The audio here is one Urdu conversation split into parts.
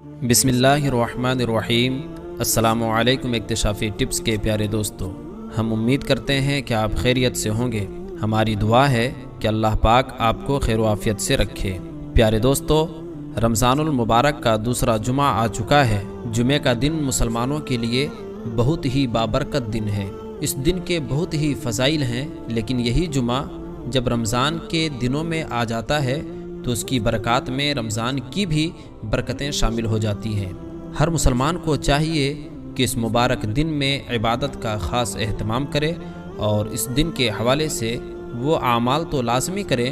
بسم اللہ الرحمن الرحیم۔ السلام علیکم اکتشافی ٹپس کے پیارے دوستو، ہم امید کرتے ہیں کہ آپ خیریت سے ہوں گے۔ ہماری دعا ہے کہ اللہ پاک آپ کو خیر و عافیت سے رکھے۔ پیارے دوستو، رمضان المبارک کا دوسرا جمعہ آ چکا ہے۔ جمعے کا دن مسلمانوں کے لیے بہت ہی بابرکت دن ہے۔ اس دن کے بہت ہی فضائل ہیں، لیکن یہی جمعہ جب رمضان کے دنوں میں آ جاتا ہے تو اس کی برکات میں رمضان کی بھی برکتیں شامل ہو جاتی ہیں۔ ہر مسلمان کو چاہیے کہ اس مبارک دن میں عبادت کا خاص اہتمام کرے اور اس دن کے حوالے سے وہ اعمال تو لازمی کرے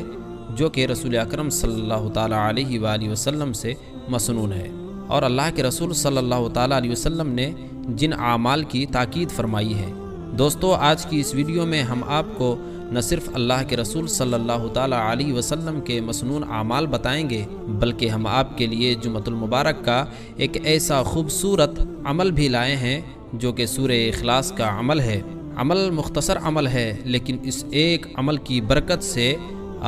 جو کہ رسول اکرم صلی اللہ تعالیٰ علیہ وآلہ وسلم سے مسنون ہے، اور اللہ کے رسول صلی اللہ تعالیٰ علیہ وسلم نے جن اعمال کی تاکید فرمائی ہے۔ دوستو، آج کی اس ویڈیو میں ہم آپ کو نہ صرف اللہ کے رسول صلی اللہ تعالیٰ علیہ وسلم کے مسنون اعمال بتائیں گے، بلکہ ہم آپ کے لیے جمعۃ المبارک کا ایک ایسا خوبصورت عمل بھی لائے ہیں جو کہ سورہ اخلاص کا عمل ہے۔ عمل مختصر عمل ہے، لیکن اس ایک عمل کی برکت سے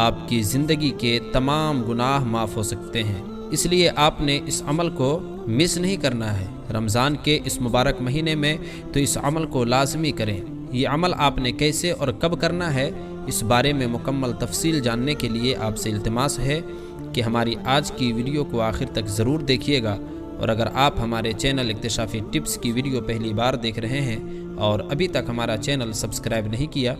آپ کی زندگی کے تمام گناہ معاف ہو سکتے ہیں۔ اس لیے آپ نے اس عمل کو مس نہیں کرنا ہے۔ رمضان کے اس مبارک مہینے میں تو اس عمل کو لازمی کریں۔ یہ عمل آپ نے کیسے اور کب کرنا ہے، اس بارے میں مکمل تفصیل جاننے کے لیے آپ سے التماس ہے کہ ہماری آج کی ویڈیو کو آخر تک ضرور دیکھیے گا، اور اگر آپ ہمارے چینل اکتشافی ٹپس کی ویڈیو پہلی بار دیکھ رہے ہیں اور ابھی تک ہمارا چینل سبسکرائب نہیں کیا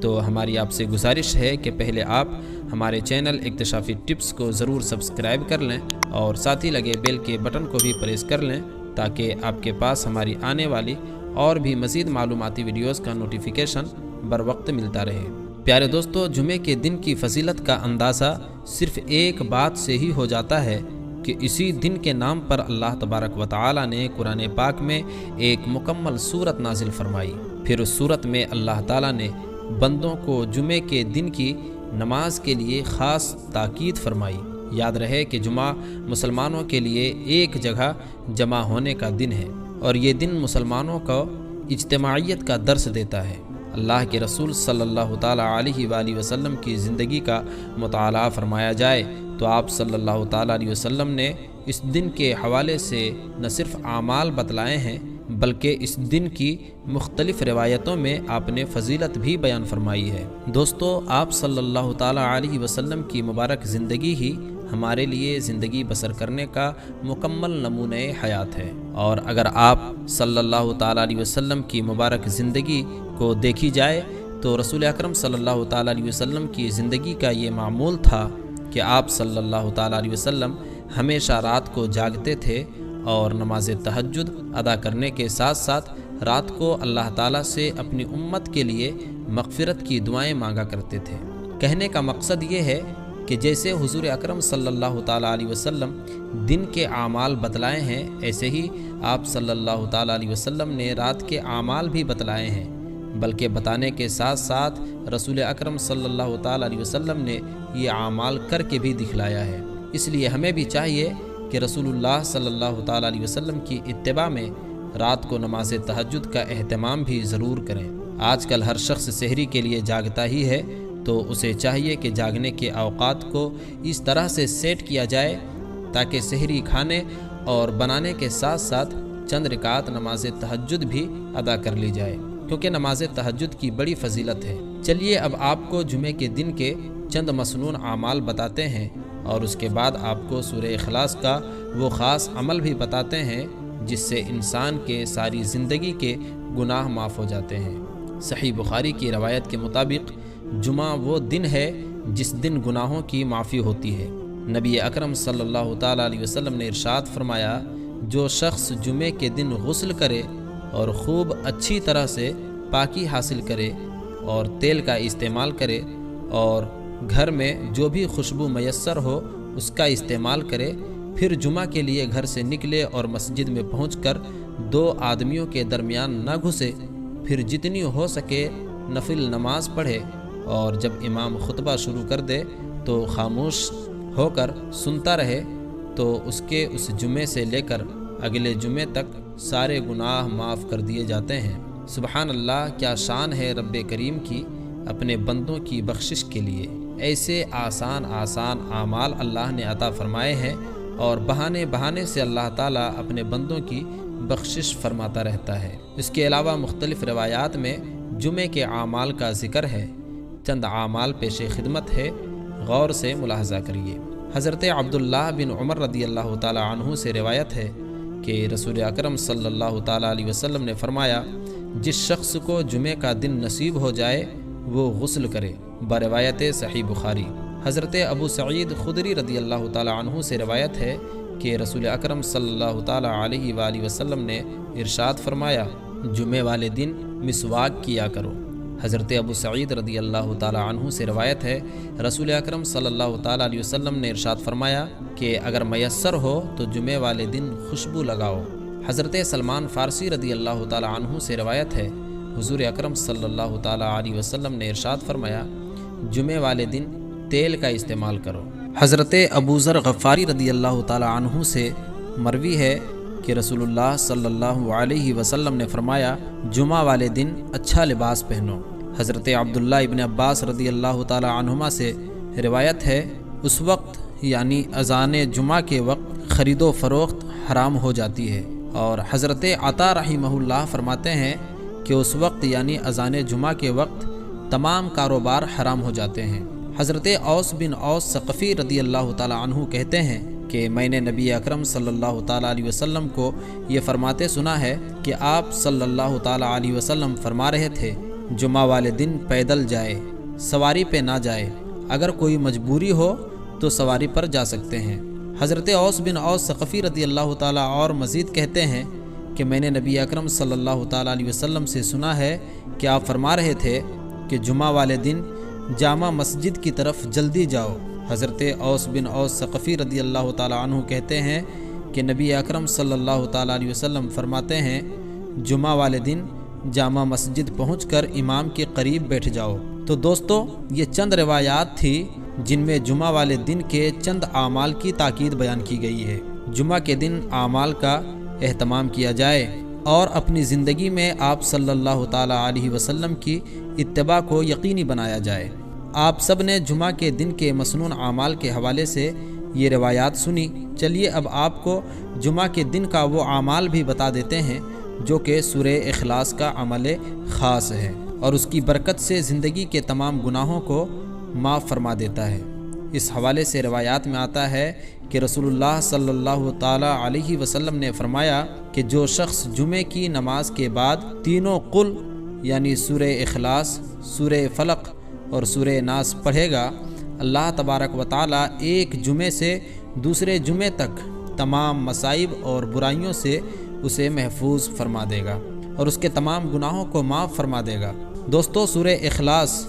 تو ہماری آپ سے گزارش ہے کہ پہلے آپ ہمارے چینل اکتشافی ٹپس کو ضرور سبسکرائب کر لیں اور ساتھ ہی لگے بیل کے بٹن کو بھی پریس کر لیں تاکہ آپ کے پاس ہماری آنے والی اور بھی مزید معلوماتی ویڈیوز کا نوٹیفیکیشن بر وقت ملتا رہے۔ پیارے دوستو، جمعے کے دن کی فضیلت کا اندازہ صرف ایک بات سے ہی ہو جاتا ہے کہ اسی دن کے نام پر اللہ تبارک و تعالی نے قرآن پاک میں ایک مکمل سورت نازل فرمائی۔ پھر اس سورت میں اللہ تعالی نے بندوں کو جمعے کے دن کی نماز کے لیے خاص تاکید فرمائی۔ یاد رہے کہ جمعہ مسلمانوں کے لیے ایک جگہ جمع ہونے کا دن ہے، اور یہ دن مسلمانوں کو اجتماعیت کا درس دیتا ہے۔ اللہ کے رسول صلی اللہ تعالیٰ علیہ وآلہ وسلم کی زندگی کا مطالعہ فرمایا جائے تو آپ صلی اللہ تعالیٰ علیہ وسلم نے اس دن کے حوالے سے نہ صرف اعمال بتلائے ہیں بلکہ اس دن کی مختلف روایتوں میں آپ نے فضیلت بھی بیان فرمائی ہے۔ دوستو، آپ صلی اللہ تعالیٰ علیہ وسلم کی مبارک زندگی ہی ہمارے لیے زندگی بسر کرنے کا مکمل نمونہ حیات ہے، اور اگر آپ صلی اللہ تعالیٰ علیہ وسلم کی مبارک زندگی کو دیکھی جائے تو رسول اکرم صلی اللہ تعالیٰ علیہ وسلم کی زندگی کا یہ معمول تھا کہ آپ صلی اللہ تعالیٰ علیہ وسلم ہمیشہ رات کو جاگتے تھے اور نماز تہجد ادا کرنے کے ساتھ ساتھ رات کو اللہ تعالیٰ سے اپنی امت کے لیے مغفرت کی دعائیں مانگا کرتے تھے۔ کہنے کا مقصد یہ ہے کہ جیسے حضور اکرم صلی اللہ تعالیٰ علیہ وسلم دن کے اعمال بتلائے ہیں، ایسے ہی آپ صلی اللہ تعالیٰ علیہ وسلم نے رات کے اعمال بھی بتلائے ہیں، بلکہ بتانے کے ساتھ ساتھ رسول اکرم صلی اللہ تعالیٰ علیہ وسلم نے یہ اعمال کر کے بھی دکھلایا ہے۔ اس لیے ہمیں بھی چاہیے کہ رسول اللہ صلی اللہ تعالیٰ علیہ وسلم کی اتباع میں رات کو نماز تہجد کا اہتمام بھی ضرور کریں۔ آج کل ہر شخص سحری کے لیے جاگتا ہی ہے، تو اسے چاہیے کہ جاگنے کے اوقات کو اس طرح سے سیٹ کیا جائے تاکہ سحری کھانے اور بنانے کے ساتھ ساتھ چند رکعات نماز تہجد بھی ادا کر لی جائے، کیونکہ نماز تہجد کی بڑی فضیلت ہے۔ چلیے اب آپ کو جمعے کے دن کے چند مسنون اعمال بتاتے ہیں، اور اس کے بعد آپ کو سورہ اخلاص کا وہ خاص عمل بھی بتاتے ہیں جس سے انسان کے ساری زندگی کے گناہ معاف ہو جاتے ہیں۔ صحیح بخاری کی روایت کے مطابق جمعہ وہ دن ہے جس دن گناہوں کی معافی ہوتی ہے۔ نبی اکرم صلی اللہ تعالیٰ علیہ وسلم نے ارشاد فرمایا، جو شخص جمعے کے دن غسل کرے اور خوب اچھی طرح سے پاکی حاصل کرے اور تیل کا استعمال کرے اور گھر میں جو بھی خوشبو میسر ہو اس کا استعمال کرے، پھر جمعہ کے لیے گھر سے نکلے اور مسجد میں پہنچ کر دو آدمیوں کے درمیان نہ گھسے، پھر جتنی ہو سکے نفل نماز پڑھے، اور جب امام خطبہ شروع کر دے تو خاموش ہو کر سنتا رہے، تو اس کے اس جمعے سے لے کر اگلے جمعے تک سارے گناہ معاف کر دیے جاتے ہیں۔ سبحان اللہ، کیا شان ہے رب کریم کی اپنے بندوں کی بخشش کے لیے۔ ایسے آسان اعمال اللہ نے عطا فرمائے ہیں اور بہانے بہانے سے اللہ تعالیٰ اپنے بندوں کی بخشش فرماتا رہتا ہے۔ اس کے علاوہ مختلف روایات میں جمعے کے اعمال کا ذکر ہے۔ چند اعمال پیش خدمت ہے، غور سے ملاحظہ کریے۔ حضرت عبداللہ بن عمر رضی اللہ تعالیٰ عنہ سے روایت ہے کہ رسول اکرم صلی اللہ تعالیٰ علیہ وسلم نے فرمایا، جس شخص کو جمعے کا دن نصیب ہو جائے وہ غسل کرے، بروایت صحیح بخاری۔ حضرت ابو سعید خدری رضی اللہ تعالیٰ عنہ سے روایت ہے کہ رسول اکرم صلی اللہ تعالیٰ علیہ وآلہ وسلم نے ارشاد فرمایا، جمعے والے دن مسواک کیا کرو۔ حضرت ابو سعید رضی اللہ تعالیٰ عنہ سے روایت ہے، رسول اکرم صلی اللہ تعالیٰ علیہ وسلم نے ارشاد فرمایا کہ اگر میسر ہو تو جمعے والے دن خوشبو لگاؤ۔ حضرت سلمان فارسی رضی اللہ تعالیٰ عنہ سے روایت ہے، حضور اکرم صلی اللہ تعالیٰ علیہ وسلم نے ارشاد فرمایا، جمعے والے دن تیل کا استعمال کرو۔ حضرت ابو ذر غفاری رضی اللہ تعالیٰ عنہ سے مروی ہے کہ رسول اللہ صلی اللہ علیہ وسلم نے فرمایا، جمعہ والے دن اچھا لباس پہنو۔ حضرت عبداللہ ابن عباس رضی اللہ تعالیٰ عنہما سے روایت ہے، اس وقت یعنی اذان جمعہ کے وقت خرید و فروخت حرام ہو جاتی ہے، اور حضرت عطا رحمہ اللہ فرماتے ہیں کہ اس وقت یعنی اذان جمعہ کے وقت تمام کاروبار حرام ہو جاتے ہیں۔ حضرت اوس بن اوس ثقفی رضی اللہ تعالیٰ عنہ کہتے ہیں کہ میں نے نبی اکرم صلی اللہ تعالیٰ علیہ وسلم کو یہ فرماتے سنا ہے کہ آپ صلی اللہ تعالیٰ علیہ وسلم فرما رہے تھے، جمعہ والے دن پیدل جائے، سواری پہ نہ جائے، اگر کوئی مجبوری ہو تو سواری پر جا سکتے ہیں۔ حضرت اوس بن اوس ثقفی رضی اللہ تعالیٰ اور مزید کہتے ہیں کہ میں نے نبی اکرم صلی اللہ تعالیٰ علیہ وسلم سے سنا ہے کہ آپ فرما رہے تھے کہ جمعہ والے دن جامع مسجد کی طرف جلدی جاؤ۔ حضرت اوس بن اوس ثقفی رضی اللہ تعالیٰ عنہ کہتے ہیں کہ نبی اکرم صلی اللہ تعالیٰ علیہ وسلم فرماتے ہیں، جمعہ والے دن جامع مسجد پہنچ کر امام کے قریب بیٹھ جاؤ۔ تو دوستو، یہ چند روایات تھی جن میں جمعہ والے دن کے چند اعمال کی تاکید بیان کی گئی ہے۔ جمعہ کے دن اعمال کا اہتمام کیا جائے اور اپنی زندگی میں آپ صلی اللہ تعالیٰ علیہ وسلم کی اتباع کو یقینی بنایا جائے۔ آپ سب نے جمعہ کے دن کے مسنون اعمال کے حوالے سے یہ روایات سنی۔ چلیے اب آپ کو جمعہ کے دن کا وہ اعمال بھی بتا دیتے ہیں جو کہ سورہ اخلاص کا عمل خاص ہے اور اس کی برکت سے زندگی کے تمام گناہوں کو معاف فرما دیتا ہے۔ اس حوالے سے روایات میں آتا ہے کہ رسول اللہ صلی اللہ تعالیٰ علیہ وسلم نے فرمایا کہ جو شخص جمعے کی نماز کے بعد تینوں قل یعنی سورہ اخلاص، سورہ فلق اور سورہ ناس پڑھے گا، اللہ تبارک و تعالیٰ ایک جمعے سے دوسرے جمعے تک تمام مصائب اور برائیوں سے اسے محفوظ فرما دے گا اور اس کے تمام گناہوں کو معاف فرما دے گا۔ دوستو، سورہ اخلاص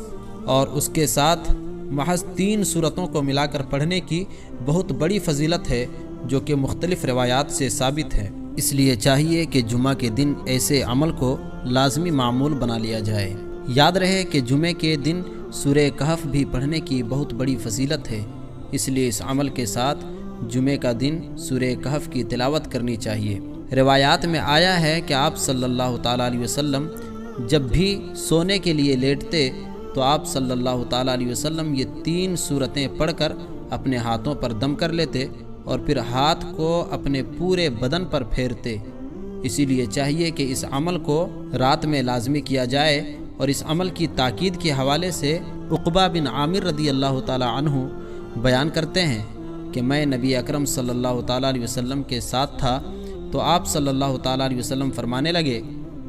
اور اس کے ساتھ محض 3 سورتوں کو ملا کر پڑھنے کی بہت بڑی فضیلت ہے جو کہ مختلف روایات سے ثابت ہے۔ اس لیے چاہیے کہ جمعہ کے دن ایسے عمل کو لازمی معمول بنا لیا جائے۔ یاد رہے کہ جمعے کے دن سورہ کہف بھی پڑھنے کی بہت بڑی فضیلت ہے، اس لیے اس عمل کے ساتھ جمعے کا دن سورہ کہف کی تلاوت کرنی چاہیے۔ روایات میں آیا ہے کہ آپ صلی اللہ تعالیٰ علیہ وسلم جب بھی سونے کے لیے لیٹتے تو آپ صلی اللہ تعالیٰ علیہ وسلم یہ 3 سورتیں پڑھ کر اپنے ہاتھوں پر دم کر لیتے اور پھر ہاتھ کو اپنے پورے بدن پر پھیرتے۔ اسی لیے چاہیے کہ اس عمل کو رات میں لازمی کیا جائے، اور اس عمل کی تاکید کے حوالے سے عقبہ بن عامر رضی اللہ تعالیٰ عنہ بیان کرتے ہیں کہ میں نبی اکرم صلی اللہ تعالیٰ علیہ وسلم کے ساتھ تھا تو آپ صلی اللہ تعالیٰ علیہ وسلم فرمانے لگے،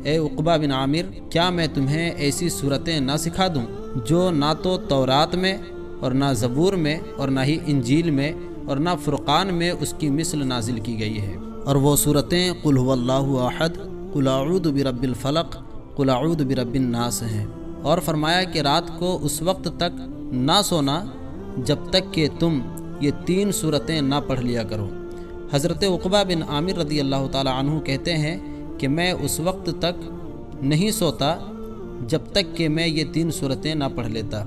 اے عقبہ بن عامر، کیا میں تمہیں ایسی صورتیں نہ سکھا دوں جو نہ تو تورات میں اور نہ زبور میں اور نہ ہی انجیل میں اور نہ فرقان میں اس کی مثل نازل کی گئی ہے؟ اور وہ صورتیں قل هو اللہ احد، قل اعوذ برب الفلق، قل اعوذ برب الناس ہیں۔ اور فرمایا کہ رات کو اس وقت تک نہ سونا جب تک کہ تم یہ 3 صورتیں نہ پڑھ لیا کرو۔ حضرت عقبہ بن عامر رضی اللہ تعالیٰ عنہ کہتے ہیں کہ میں اس وقت تک نہیں سوتا جب تک کہ میں یہ 3 صورتیں نہ پڑھ لیتا،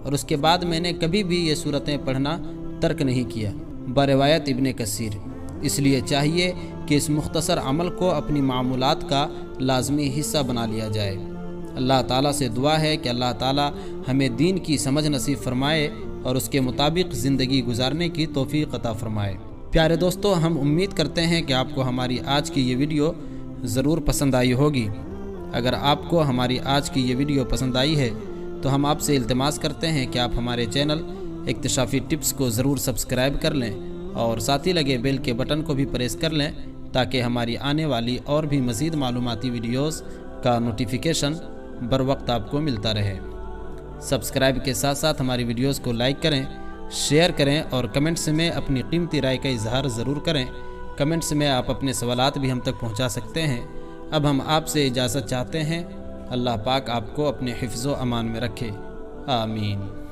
اور اس کے بعد میں نے کبھی بھی یہ صورتیں پڑھنا ترک نہیں کیا، بروایت ابن کثیر۔ اس لیے چاہیے کہ اس مختصر عمل کو اپنی معمولات کا لازمی حصہ بنا لیا جائے۔ اللہ تعالیٰ سے دعا ہے کہ اللہ تعالیٰ ہمیں دین کی سمجھ نصیب فرمائے اور اس کے مطابق زندگی گزارنے کی توفیق عطا فرمائے۔ پیارے دوستو، ہم امید کرتے ہیں کہ آپ کو ہماری آج کی یہ ویڈیو ضرور پسند آئی ہوگی۔ اگر آپ کو ہماری آج کی یہ ویڈیو پسند آئی ہے تو ہم آپ سے التماس کرتے ہیں کہ آپ ہمارے چینل اکتشافی ٹپس کو ضرور سبسکرائب کر لیں اور ساتھ ہی لگے بیل کے بٹن کو بھی پریس کر لیں تاکہ ہماری آنے والی اور بھی مزید معلوماتی ویڈیوز کا نوٹیفیکیشن بر وقت آپ کو ملتا رہے۔ سبسکرائب کے ساتھ ساتھ ہماری ویڈیوز کو لائک کریں، شیئر کریں اور کمنٹس میں اپنی قیمتی رائے کا اظہار ضرور کریں۔ کمنٹس میں آپ اپنے سوالات بھی ہم تک پہنچا سکتے ہیں۔ اب ہم آپ سے اجازت چاہتے ہیں۔ اللہ پاک آپ کو اپنے حفظ و امان میں رکھے، آمین۔